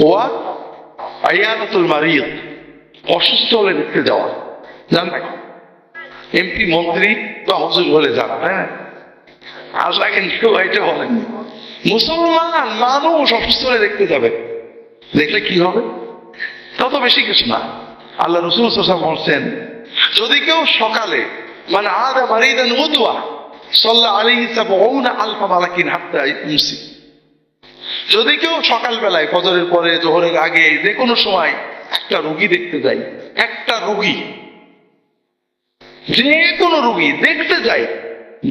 ওয়া আয়ানাতুল মারিদ, অসুস্থ হলে দেখতে যাওয়া। জান নাকি এমপি মন্ত্রী তো হুজুর বলে যান, হ্যাঁ আল্লাহ কিন্তু এটা বলেননি। মুসলমান মানুষ অসুস্থ হলে দেখতে যাবে, দেখলে কি হবে? তত বেশি কিছু না। আল্লাহ রাসূল সাল্লাল্লাহু আলাইহি ওয়াসাল্লাম বলছেন, যদি কেউ সকালে মানে আদা মারিদান মুদওয়া সাল্লা আলাইহি ৭০ আলফা মালাকিন হাত্তা ইউমসি, যদি কেউ সকালবেলায় ফজরের পরে জোহরের আগে যে কোনো সময় একটা রোগী দেখতে যায়, একটা রোগী, যে কোনো রোগী দেখতে যায়,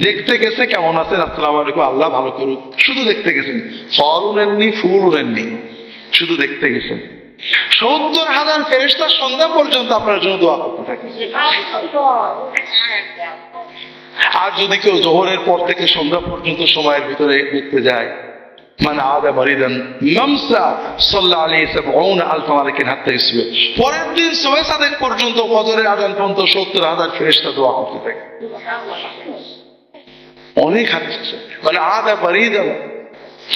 দেখতে গেছে কেমন আছেন আসসালামু আলাইকুম আল্লাহ ভালো করুক, শুধু দেখতে গেছেন, ফল উড়েননি ফুল উড়েননি, শুধু দেখতে গেছেন, ৭০,০০০ ফেরেশতা সন্ধ্যা পর্যন্ত আপনার জন্য দোয়া করতে থাকে। আর যদি কেউ জোহরের পর থেকে সন্ধ্যা পর্যন্ত সময়ের ভিতরে দেখতে যায়, মানে আদা মারিদান মামসা সাল্লাল্লাহু আলাইহি ৭০ আলফা মালাকিন হাত্তা ইউসবিহ, পরের দিন সুবহ সাদেক পর্যন্ত ফজরের আযান পর্যন্ত ৭০,০০০ ফেরেশতা দোয়া করতে থাকে। অনেক হাদিস আছে, মানে আদা মারিদান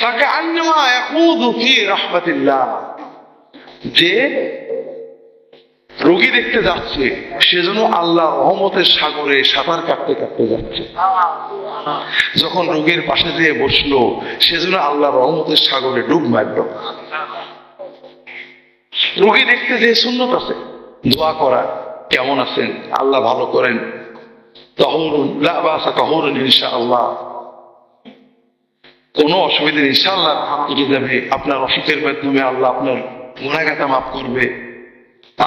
ফাকান্নামা ইয়াকুযু ফি রাহমাতিল্লাহ, যে রোগী দেখতে যাচ্ছে সেজন্য আল্লাহ রহমতের সাগরে সাঁতার কাটতে কাটতে যাচ্ছে। যখন রোগীর পাশে যেয়ে বসলো সেজন্য আল্লাহ রহমতের সাগরে ডুব মারল। রোগী দেখতে যে সুন্নত আছে দোয়া করা, কেমন আছেন আল্লাহ ভালো করেন, তাহুরুন লা বাসা তাহুরুন ইনশাআল্লাহ, কোনো অসুবিধা নেই ইনশাআল্লাহ হাত উঠে যাবে, আপনার অসুখের মাধ্যমে আল্লাহ আপনার গুনাহগাতা মাফ করবে।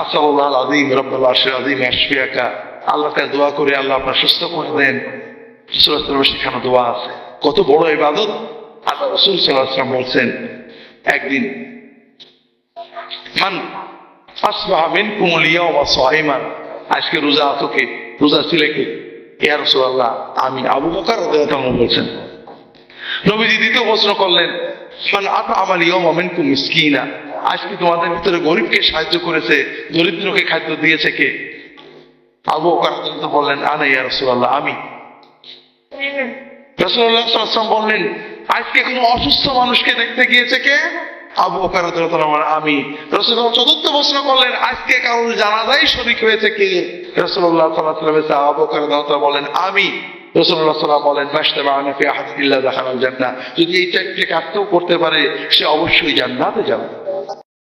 আসআলুল্লাহ আযীম রাব্বুল আরশিল আযীম ইয়াশফিয়াকা, আল্লাহকে দোয়া করে আল্লাহ আপনার সুস্থ করে দেন। রাসূল সাল্লাল্লাহু আলাইহি ওয়াসাল্লাম সেখানে দোয়া আছে, কত বড় ইবাদত। আল্লাহ রাসূল সাল্লাল্লাহু আলাইহি ওয়াসাল্লাম বলছেন, একদিন মান আসবাহা মিনকুমুল ইয়াওমা সাইমান, আজকে রোজা আছো কে, রোজা ছিলে কে? ইয়া রাসূলুল্লাহ আমি। আবু বকর রাদিয়াল্লাহু আনহু বলছেন। নবীজি দ্বিতীয় প্রশ্ন করলেন, মান আত'আমাল ইয়াওমা মিনকুম মিসকিনা, আজকে তোমাদের ভিতরে গরিবকে সাহায্য করেছে, দরিদ্রকে খাদ্য দিয়েছে কে? আবু বকর রাদিয়াল্লাহু আনহু বললেন, আনা ইয়া রাসূলুল্লাহ আমি। রাসূলুল্লাহ সাল্লাল্লাহু আলাইহি ওয়াসাল্লাম বললেন, আজকে কোন অসুস্থ মানুষকে দেখতে গিয়েছে কে? আবু বকর রাদিয়াল্লাহু আনহু আমি। রাসূলুল্লাহ চতুর্থ প্রশ্ন করলেন, আজকে কারোর জানাজায় শরীক হয়েছে কে? রাসূলুল্লাহ সাল্লাল্লাহু আলাইহি ওয়াসাল্লাম আবু বকর রাদিয়াল্লাহু আনহু বলেন আমি। রাসূলুল্লাহ সাল্লাল্লাহু আলাইহি ওয়াসাল্লাম বলেন, মাশতাবাআনা ফি আহাদিন ইল্লা দাখালাল জান্নাহ, যদি এই চারটি কাজও করতে পারে সে অবশ্যই জান্নাতে যাবে।